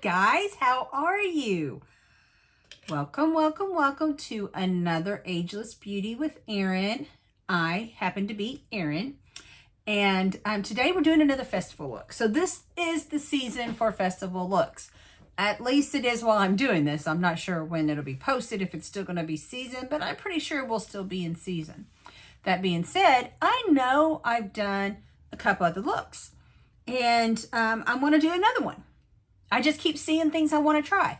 guys, how are you? Welcome, welcome, welcome to another Ageless Beauty with Erin. I happen to be Erin, and today we're doing another festival look. So this is the season for festival looks. At least it is while I'm doing this. I'm not sure when it'll be posted, if it's still going to be season, but I'm pretty sure we'll still be in season. That being said, I know I've done a couple other looks, and I want to do another one. I just keep seeing things I want to try.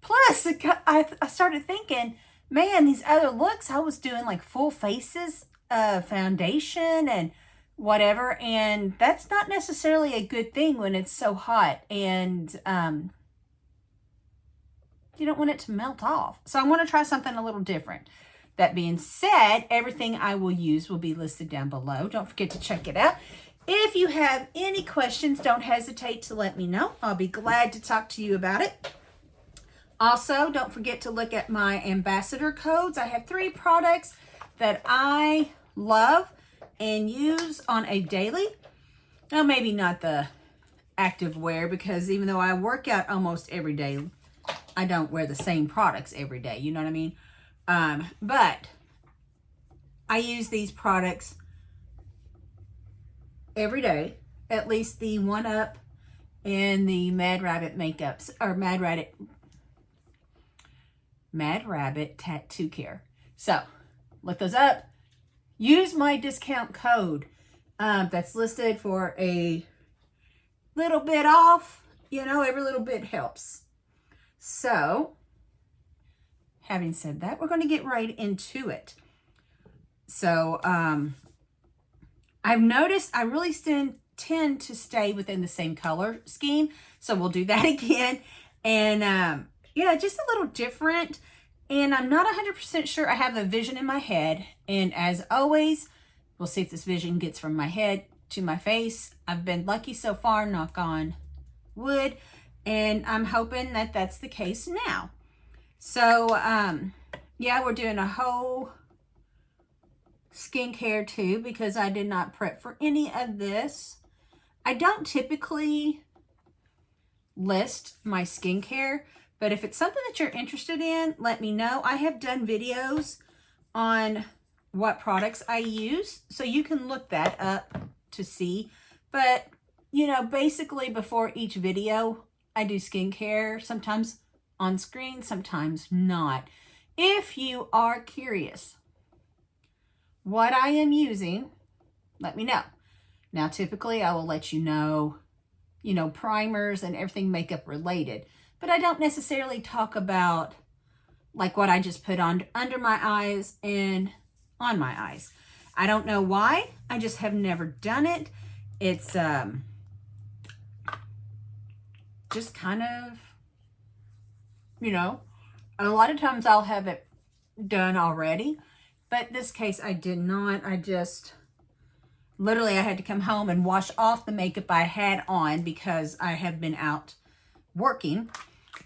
Plus, I started thinking, man, these other looks, I was doing like full faces, foundation and whatever. And that's not necessarily a good thing when it's so hot and you don't want it to melt off. So I want to try something a little different. That being said, everything I will use will be listed down below. Don't forget to check it out. If you have any questions, don't hesitate to let me know. I'll be glad to talk to you about it. Also, don't forget to look at my ambassador codes. I have 3 products that I love and use on a daily. Now, maybe not the active wear, because even though I work out almost every day, I don't wear the same products every day. You know what I mean? But I use these products every day, at least the 1-Up and the Mad Rabbit makeups, or Mad Rabbit Tattoo Care. So look those up. Use my discount code that's listed for a little bit off. You know, every little bit helps. So having said that, we're going to get right into it. So I've noticed I really tend to stay within the same color scheme. So we'll do that again. And yeah, just a little different. And I'm not 100% sure I have the vision in my head. And as always, we'll see if this vision gets from my head to my face. I've been lucky so far, knock on wood. And I'm hoping that that's the case now. So yeah, we're doing a whole skincare too, because I did not prep for any of this. I don't typically list my skincare, but if it's something that you're interested in, let me know. I have done videos on what products I use, so you can look that up to see. But, you know, basically before each video, I do skincare, sometimes on screen, sometimes not. If you are curious what I am using, let me know. Now, typically I will let you know, primers and everything makeup related, but I don't necessarily talk about like what I just put on under my eyes and on my eyes. I don't know why. I just have never done it. It's just kind of, a lot of times I'll have it done already, but in this case I did not. I just literally, I had to come home and wash off the makeup I had on because I have been out working,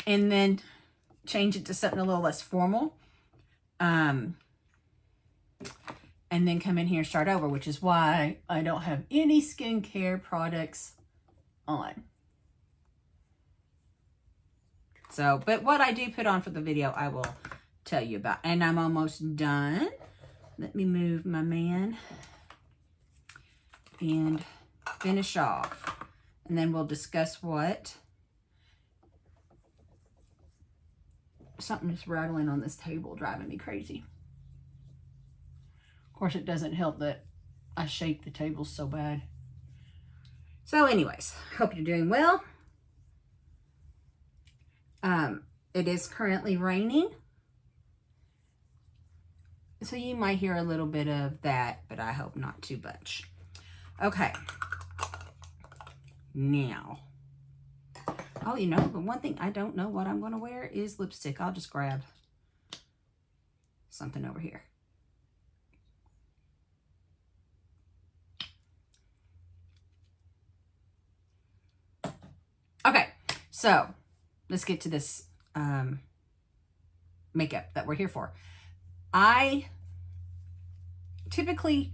and then change it to something a little less formal. And then come in here and start over, which is why I don't have any skincare products on. So, but what I do put on for the video, I will tell you about. And I'm almost done. Let me move my man and finish off. And then we'll discuss what. Something's rattling on this table, driving me crazy. Of course, it doesn't help that I shake the table so bad. So anyways, hope you're doing well. It is currently raining, so you might hear a little bit of that, but I hope not too much. Okay. Now, oh, the one thing I don't know what I'm going to wear is lipstick. I'll just grab something over here. Okay, so let's get to this makeup that we're here for. I typically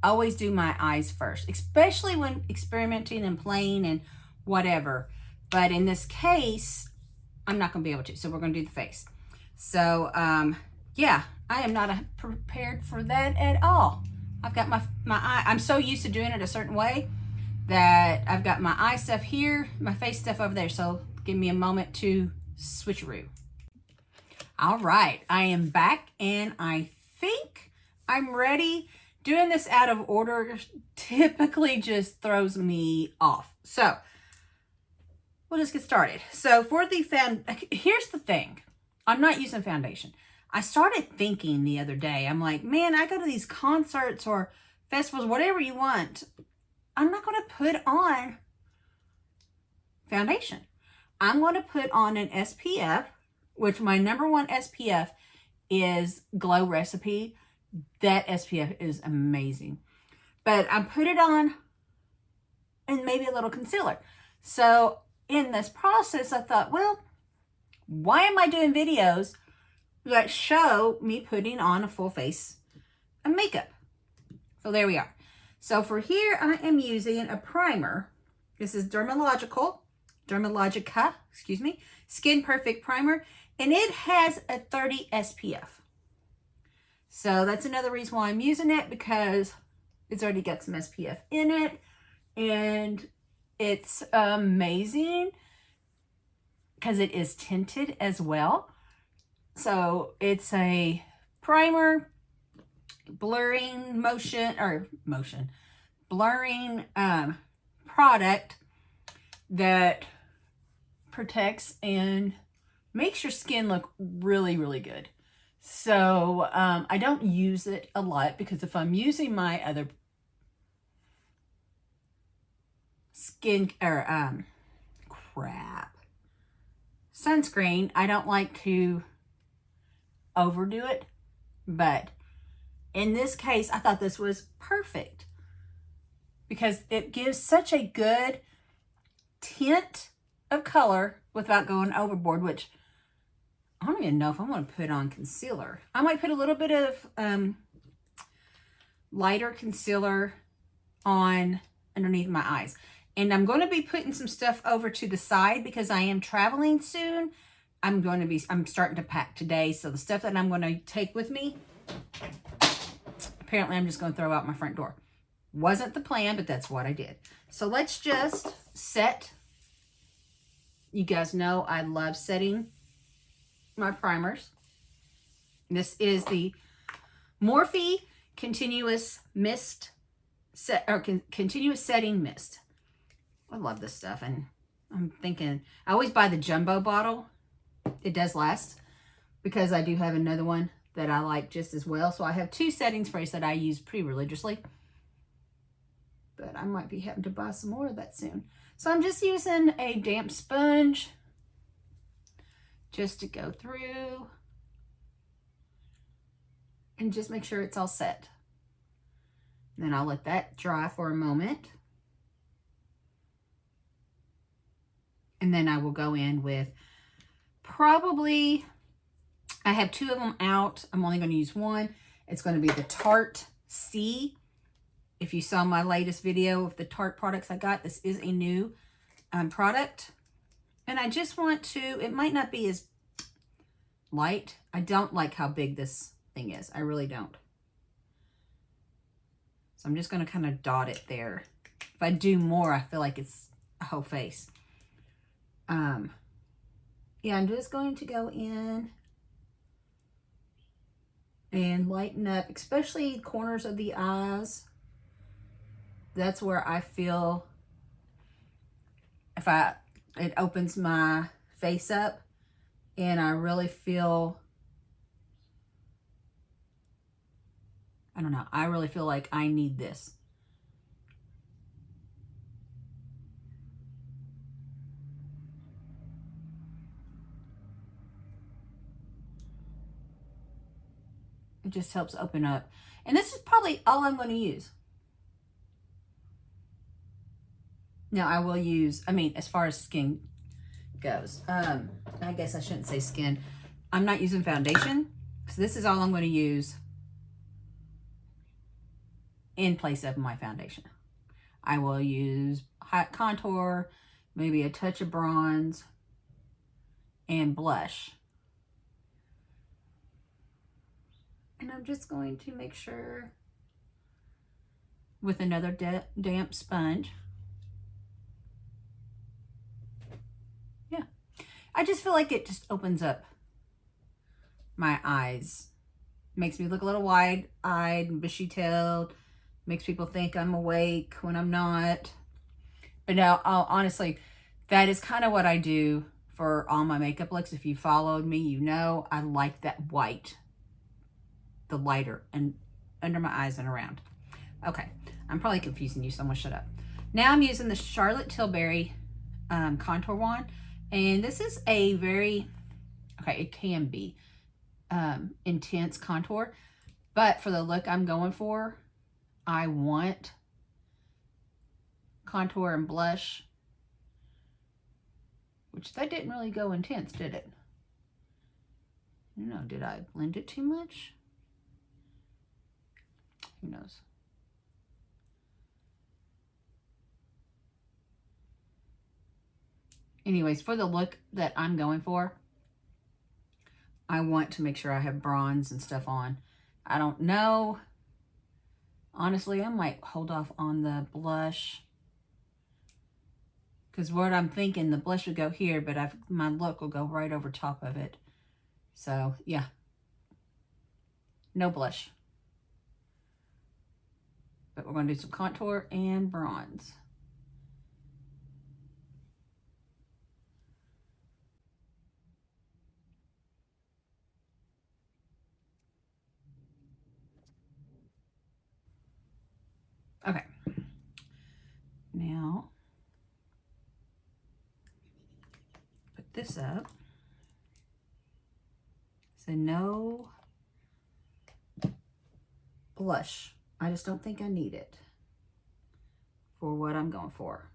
always do my eyes first, especially when experimenting and playing and whatever. But in this case, I'm not going to be able to. So we're going to do the face. So, yeah, I am not prepared for that at all. I've got my eye. I'm so used to doing it a certain way that I've got my eye stuff here, my face stuff over there. So give me a moment to switcheroo. All right, I am back and I think I'm ready. Doing this out of order typically just throws me off. So we'll just get started. So for the here's the thing. I'm not using foundation. I started thinking the other day, I'm like, man, I go to these concerts or festivals, whatever you want. I'm not going to put on foundation. I'm going to put on an SPF, which my #1 SPF is Glow Recipe. That SPF is amazing. But I put it on and maybe a little concealer. So in this process, I thought, well, why am I doing videos that show me putting on a full face of makeup? So there we are. So for here, I am using a primer. This is Dermalogica, excuse me, Skin Perfect Primer, and it has a 30 SPF. So that's another reason why I'm using it, because it's already got some SPF in it, and it's amazing because it is tinted as well. So it's a primer, blurring blurring product that protects and makes your skin look really, really good. So I don't use it a lot, because if I'm using my other sunscreen, I don't like to overdo it. But in this case, I thought this was perfect because it gives such a good tint of color without going overboard, which I don't even know if I'm going to put on concealer. I might put a little bit of lighter concealer on underneath my eyes. And I'm going to be putting some stuff over to the side because I am traveling soon. I'm starting to pack today. So the stuff that I'm going to take with me, apparently I'm just going to throw out my front door. Wasn't the plan, but that's what I did. So let's just set. You guys know I love setting my primers. This is the Morphe Continuous Mist Continuous Setting Mist. I love this stuff, and I'm thinking I always buy the jumbo bottle. It does last, because I do have another one that I like just as well. So I have 2 setting sprays that I use pretty religiously, but I might be having to buy some more of that soon. So I'm just using a damp sponge just to go through and just make sure it's all set. Then I'll let that dry for a moment. And then I will go in with probably, I have 2 of them out. I'm only going to use one. It's going to be the Tarte Sea. If you saw my latest video of the Tarte products I got, this is a new product. And I just want to, it might not be as light. I don't like how big this thing is. I really don't. So I'm just going to kind of dot it there. If I do more, I feel like it's a whole face. Yeah, I'm just going to go in and lighten up, especially corners of the eyes. That's where I feel it opens my face up, and I really feel, I don't know, I really feel like I need this. It just helps open up. And this is probably all I'm going to use. Now I will use, as far as skin goes, I guess I shouldn't say skin. I'm not using foundation. So this is all I'm going to use in place of my foundation. I will use hot contour maybe a touch of bronze, and blush. And I'm just going to make sure with another damp sponge. Yeah, I just feel like it just opens up my eyes. Makes me look a little wide-eyed and bushy-tailed. Makes people think I'm awake when I'm not. But no, honestly, that is kind of what I do for all my makeup looks. If you followed me, you know I like that white, the lighter, and under my eyes and around. Okay, I'm probably confusing you, so I'm gonna shut up. Now I'm using the Charlotte Tilbury contour wand, and this is a very, okay, it can be intense contour, but for the look I'm going for, I want contour and blush, which that didn't really go intense, did it? No, did I blend it too much? Who knows? Anyways, for the look that I'm going for, I want to make sure I have bronze and stuff on. I don't know. Honestly, I might hold off on the blush, because what I'm thinking, the blush would go here, but my look will go right over top of it. So, yeah. No blush. But we're going to do some contour and bronze. Okay. Now, put this up. So no blush. I just don't think I need it for what I'm going for.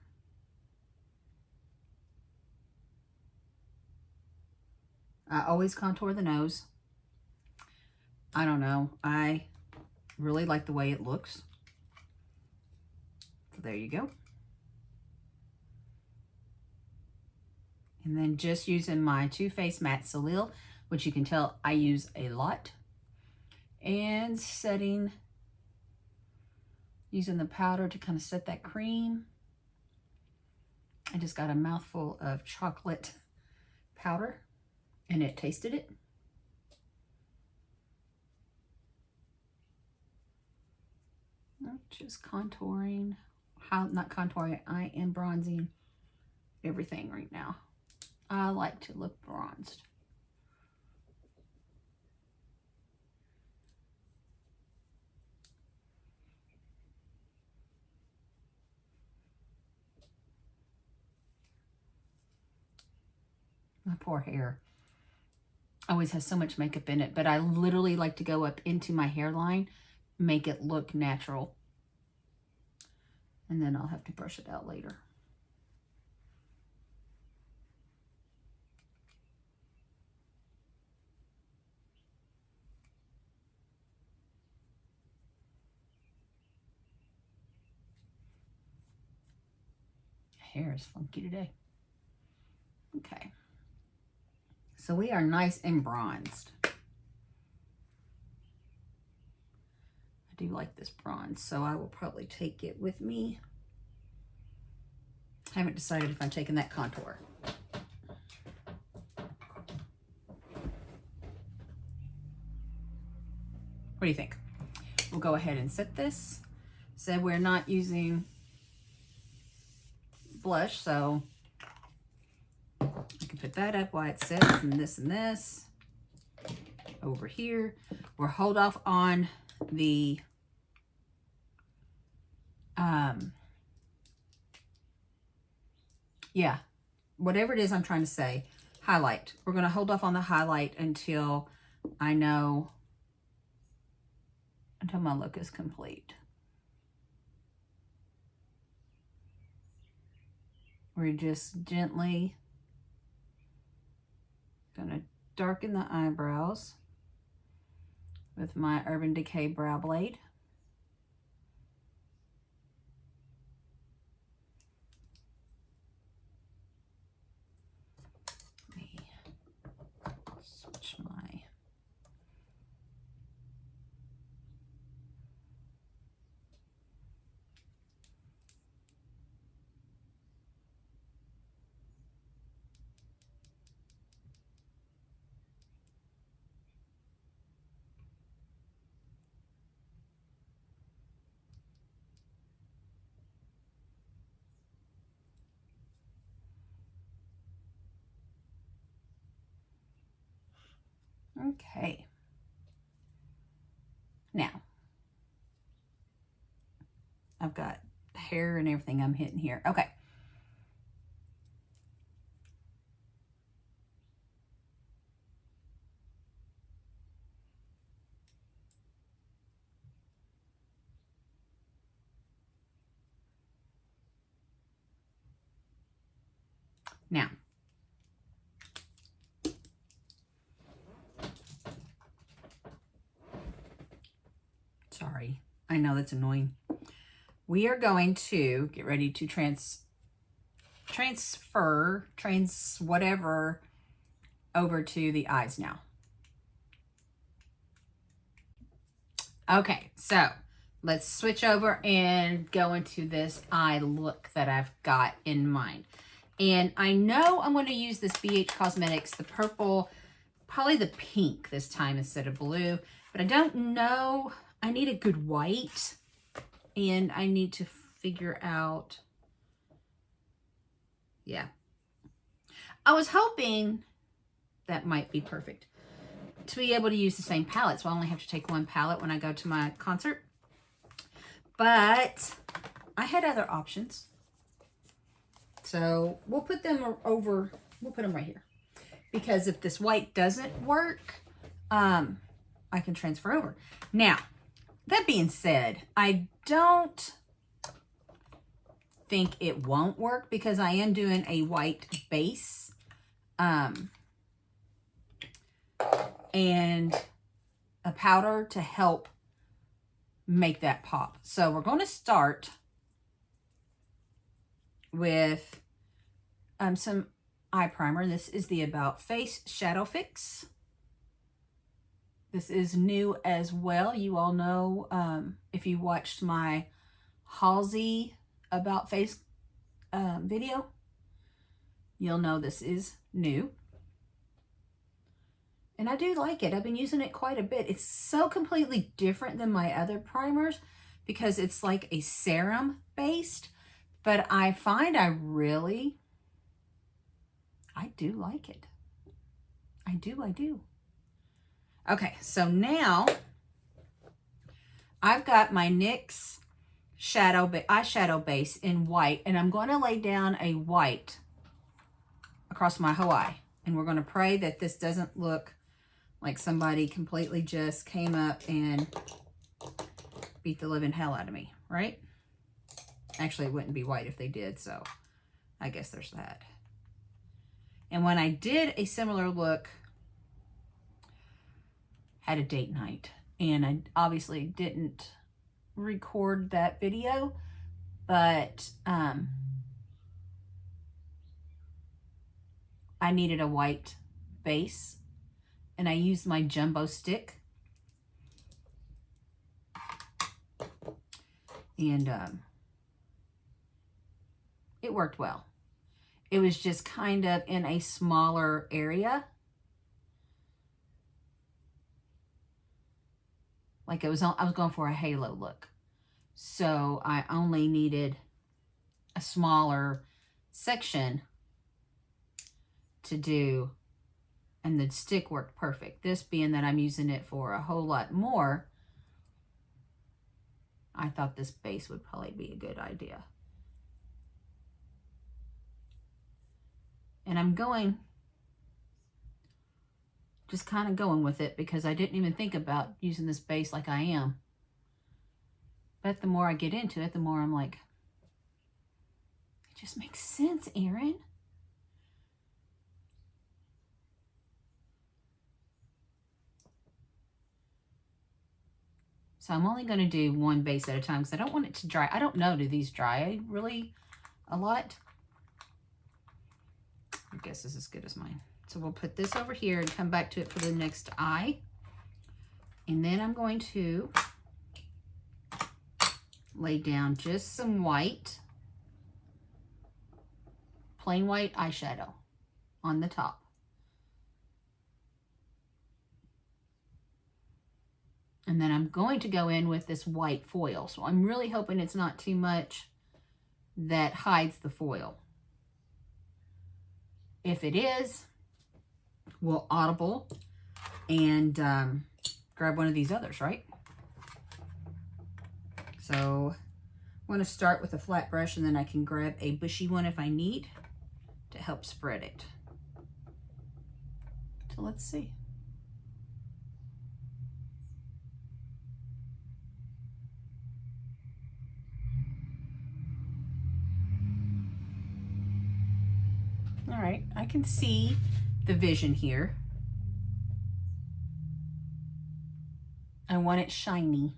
I always contour the nose. I don't know. I really like the way it looks. So there you go. And then just using my Too Faced Matte Soleil, which you can tell I use a lot. And setting, using the powder to kind of set that cream. I just got a mouthful of chocolate powder and it tasted it. I'm just contouring, not contouring, I am bronzing everything right now. I like to look bronzed. My poor hair always has so much makeup in it, but I literally like to go up into my hairline, make it look natural. And then I'll have to brush it out later. Hair is funky today. Okay. So we are nice and bronzed. I do like this bronze, so I will probably take it with me. I haven't decided if I'm taking that contour. What do you think? We'll go ahead and set this. So we're not using blush, so I can put that up while it sits, and this over here. We'll hold off on the yeah, whatever it is I'm trying to say, highlight. We're going to hold off on the highlight until I know, until my look is complete. We're just gently going to darken the eyebrows with my Urban Decay Brow Blade. Okay. Now, I've got hair and everything I'm hitting here. Okay. Now, sorry, I know that's annoying. We are going to get ready to transfer whatever over to the eyes now. Okay, so let's switch over and go into this eye look that I've got in mind. And I know I'm going to use this BH Cosmetics, the purple, probably the pink this time instead of blue, but I don't know. I need a good white, and I need to figure out, yeah. I was hoping that might be perfect to be able to use the same palette, so I only have to take one palette when I go to my concert. But I had other options. So we'll put them over, we'll put them right here. Because if this white doesn't work, I can transfer over. Now, that being said, I don't think it won't work because I am doing a white base. And a powder to help make that pop. So we're going to start with some eye primer. This is the About Face Shadow Fix. This is new as well. You all know, if you watched my Halsey About Face video, you'll know this is new. And I do like it. I've been using it quite a bit. It's so completely different than my other primers because it's like a serum based, but I find I do like it. I do. Okay, so now I've got my NYX eyeshadow base in white, and I'm going to lay down a white across my whole eye. And we're going to pray that this doesn't look like somebody completely just came up and beat the living hell out of me, right? Actually, it wouldn't be white if they did, so I guess there's that. And when I did a similar look, had a date night, and I obviously didn't record that video, but I needed a white base, and I used my jumbo stick, and it worked well. It was just kind of in a smaller area. Like I was going for a halo look. So I only needed a smaller section to do, and the stick worked perfect. This being that I'm using it for a whole lot more, I thought this base would probably be a good idea. And I'm just kind of going with it because I didn't even think about using this base like I am. But the more I get into it, the more I'm like, it just makes sense, Erin. So I'm only going to do one base at a time because I don't want it to dry. I don't know, do these dry really a lot? I guess this is as good as mine. So we'll put this over here and come back to it for the next eye. And then I'm going to lay down just some white, plain white eyeshadow on the top. And then I'm going to go in with this white foil. So I'm really hoping it's not too much that hides the foil. If it is, we'll audible and grab one of these others, right? So I want to start with a flat brush, and then I can grab a bushy one if I need to help spread it. So let's see. All right, I can see the vision here. I want it shiny.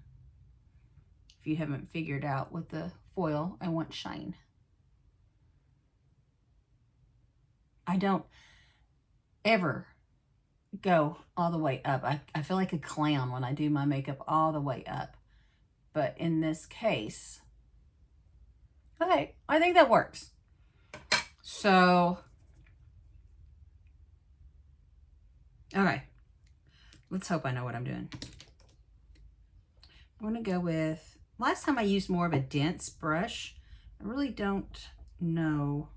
If you haven't figured out with the foil, I want shine. I don't ever go all the way up. I feel like a clown when I do my makeup all the way up. But in this case, okay, I think that works. So, okay, let's hope I know what I'm doing. I'm going to go with, last time I used more of a dense brush. I really don't know.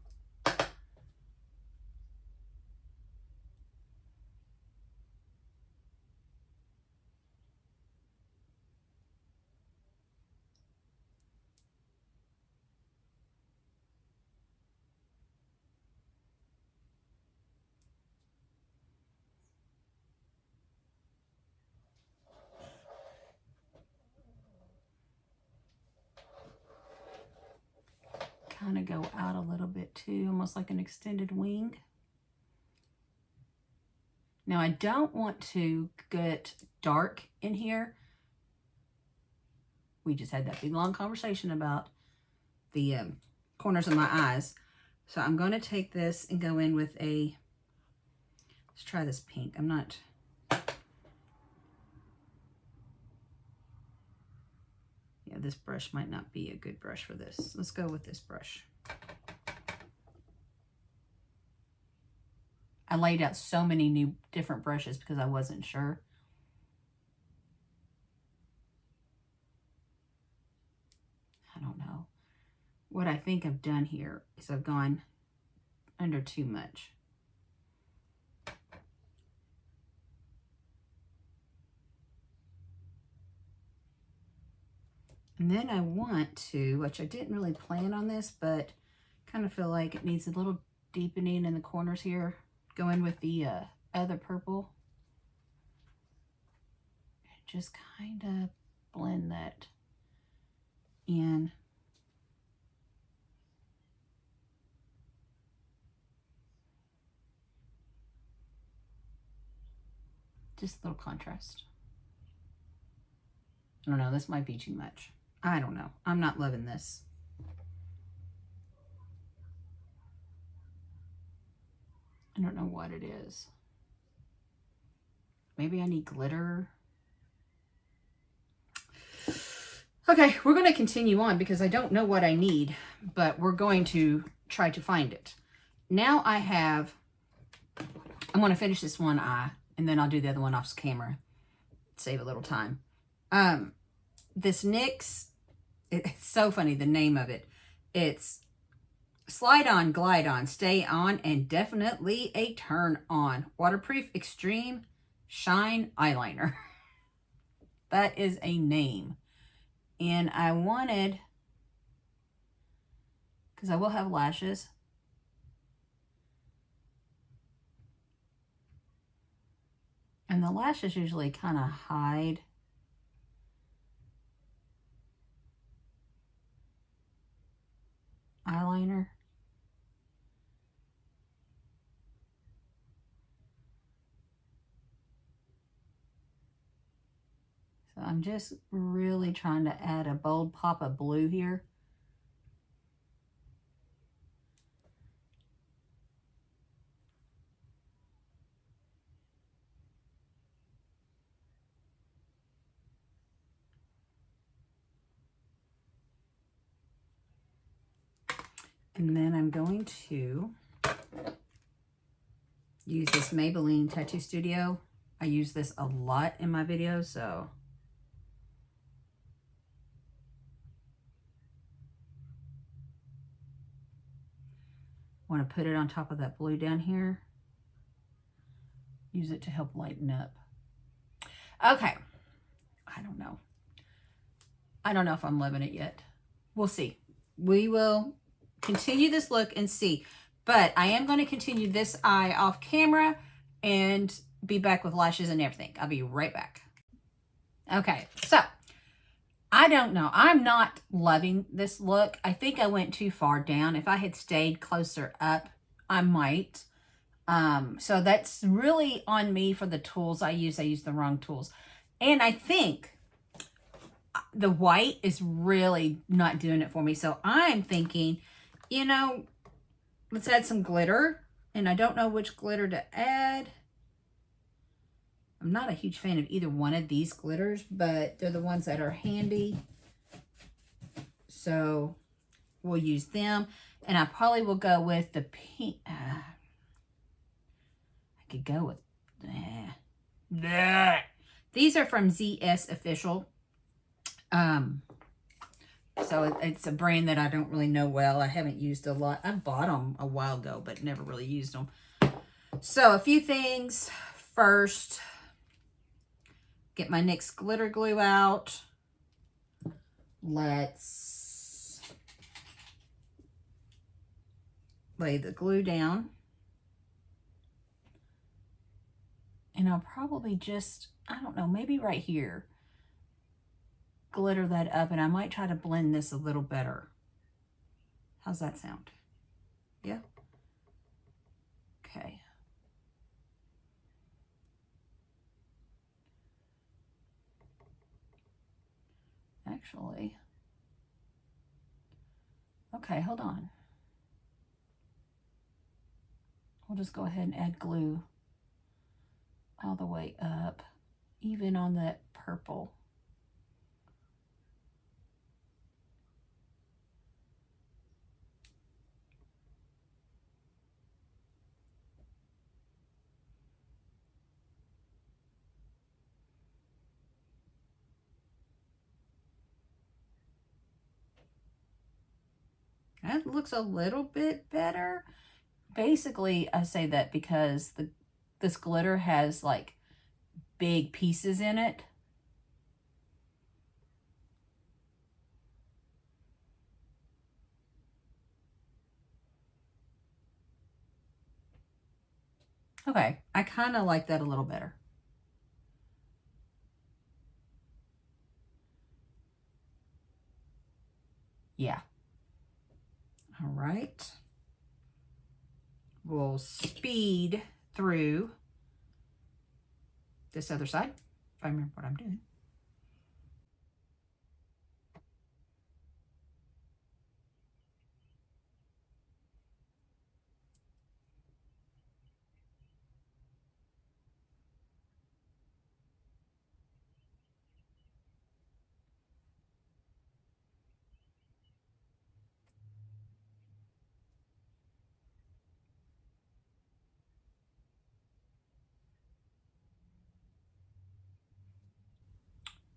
Kind of go out a little bit too, almost like an extended wing. Now I don't want to get dark in here. We just had that big long conversation about the corners of my eyes. So I'm going to take this and go in with a, let's try this pink. I'm not, yeah, this brush might not be a good brush for this. Let's go with this brush. I laid out so many new different brushes because I wasn't sure. I don't know. What I think I've done here is I've gone under too much. And then I want to, which I didn't really plan on this, but kind of feel like it needs a little deepening in the corners here. Go in with the other purple. Just kind of blend that in. Just a little contrast. I don't know, this might be too much. I don't know. I'm not loving this. I don't know what it is. Maybe I need glitter. Okay, we're going to continue on because I don't know what I need, but we're going to try to find it. Now I have, I'm going to finish this one eye, and then I'll do the other one off camera. Save a little time. This NYX, it's so funny, the name of it. It's Slide On, Glide On, Stay On, and Definitely a Turn On. Waterproof Extreme Shine Eyeliner. That is a name. And I wanted, because I will have lashes. And the lashes usually kind of hide eyeliner. So I'm just really trying to add a bold pop of blue here. And then I'm going to use this Maybelline Tattoo Studio. I use this a lot in my videos, so I want to put it on top of that blue down here. Use it to help lighten up Okay. I don't know. I don't know if I'm loving it yet. We'll see. We will continue this look and see. But I am going to continue this eye off camera and be back with lashes and everything. I'll be right back. Okay, so I don't know. I'm not loving this look. I think I went too far down. If I had stayed closer up, I might. So that's really on me for the tools I use. I use the wrong tools. And I think the white is really not doing it for me. So I'm thinking, you know, let's add some glitter. And I don't know which glitter to add. I'm not a huge fan of either one of these glitters, but they're the ones that are handy. So we'll use them. And I probably will go with the pink. I could go with... These are from ZS Official. So it's a brand that I don't really know well. I haven't used a lot. I bought them a while ago, but never really used them. So a few things. First, get my NYX glitter glue out. Let's lay the glue down. And I'll probably just, I don't know, maybe right here, glitter that up, and I might try to blend this a little better. How's that sound? Yeah? Okay. Actually, okay, hold on. We'll just go ahead and add glue all the way up, even on that purple. That looks a little bit better. Basically, I say that because this glitter has like big pieces in it. Okay, I kind of like that a little better. Yeah. All right. We'll speed through this other side, if I remember what I'm doing.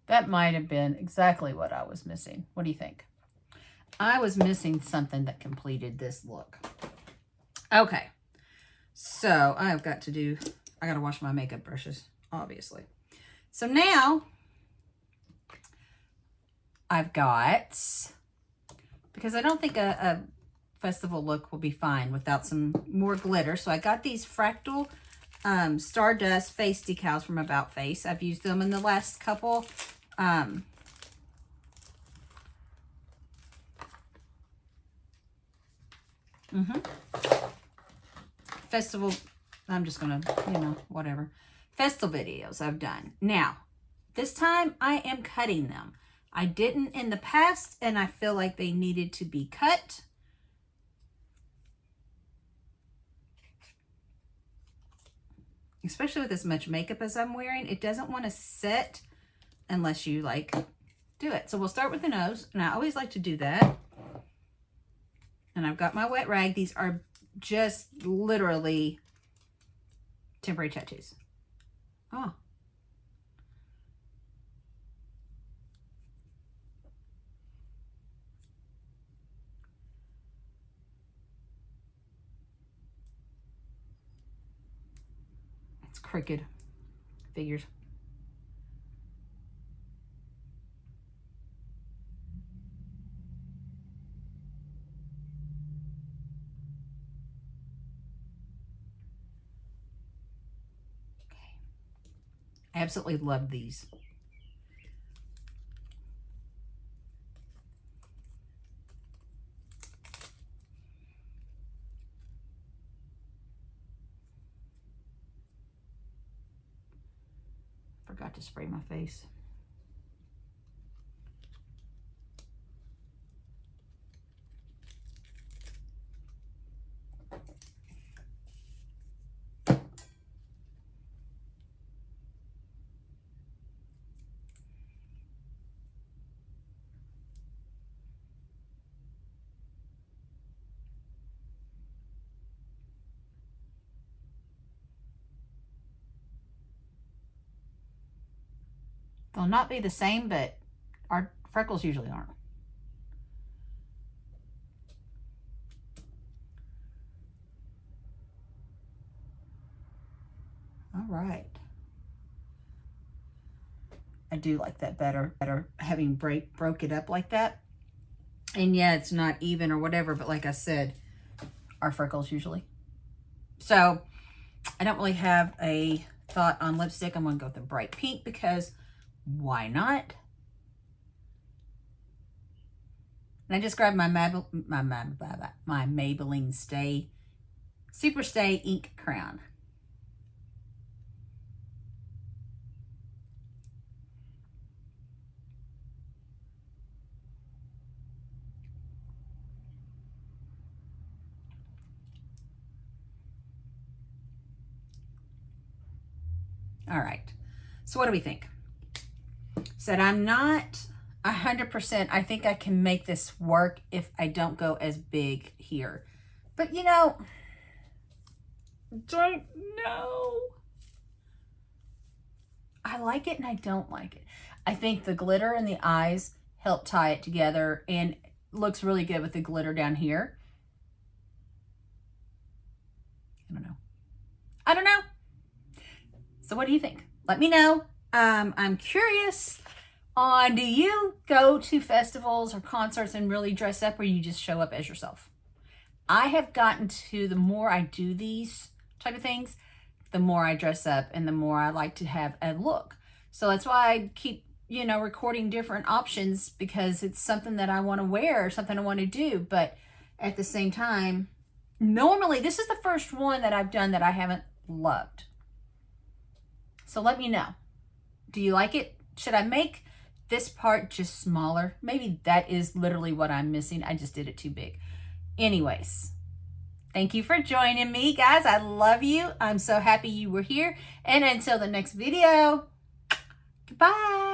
That might have been exactly what I was missing. What do you think? I was missing something that completed this look. Okay, so I've got to do, I got to wash my makeup brushes, obviously. So now I've got, because I don't think a festival look will be fine without some more glitter. So I got these Fractal Stardust face decals from About Face. I've used them in the last couple. Festival, I'm just gonna, you know, whatever. Festival videos I've done. Now, this time I am cutting them. I didn't in the past, and I feel like they needed to be cut. Especially with as much makeup as I'm wearing, it doesn't want to set unless you like do it. So we'll start with the nose, and I always like to do that. And I've got my wet rag. These are just literally temporary tattoos. Oh. It's crooked. Figures. I absolutely love these. Forgot to spray my face. They'll not be the same, but our freckles usually aren't. All right. I do like that better having broke it up like that. And yeah, it's not even or whatever, but like I said, our freckles usually. So I don't really have a thought on lipstick. I'm gonna go with the bright pink because why not? And I just grabbed my Maybelline Super Stay Ink Crown. All right, so what do we think? Said I'm not 100%. I think I can make this work if I don't go as big here. But you know, don't know. I like it and I don't like it. I think the glitter in the eyes help tie it together and looks really good with the glitter down here. I don't know. So what do you think? Let me know. I'm curious on, do you go to festivals or concerts and really dress up, or you just show up as yourself? I have gotten to, the more I do these type of things, the more I dress up and the more I like to have a look. So that's why I keep, you know, recording different options, because it's something that I want to wear, something I want to do. But at the same time, normally this is the first one that I've done that I haven't loved. So let me know. Do you like it? Should I make this part just smaller? Maybe that is literally what I'm missing. I just did it too big. Anyways, thank you for joining me, guys. I love you. I'm so happy you were here. And until the next video, goodbye.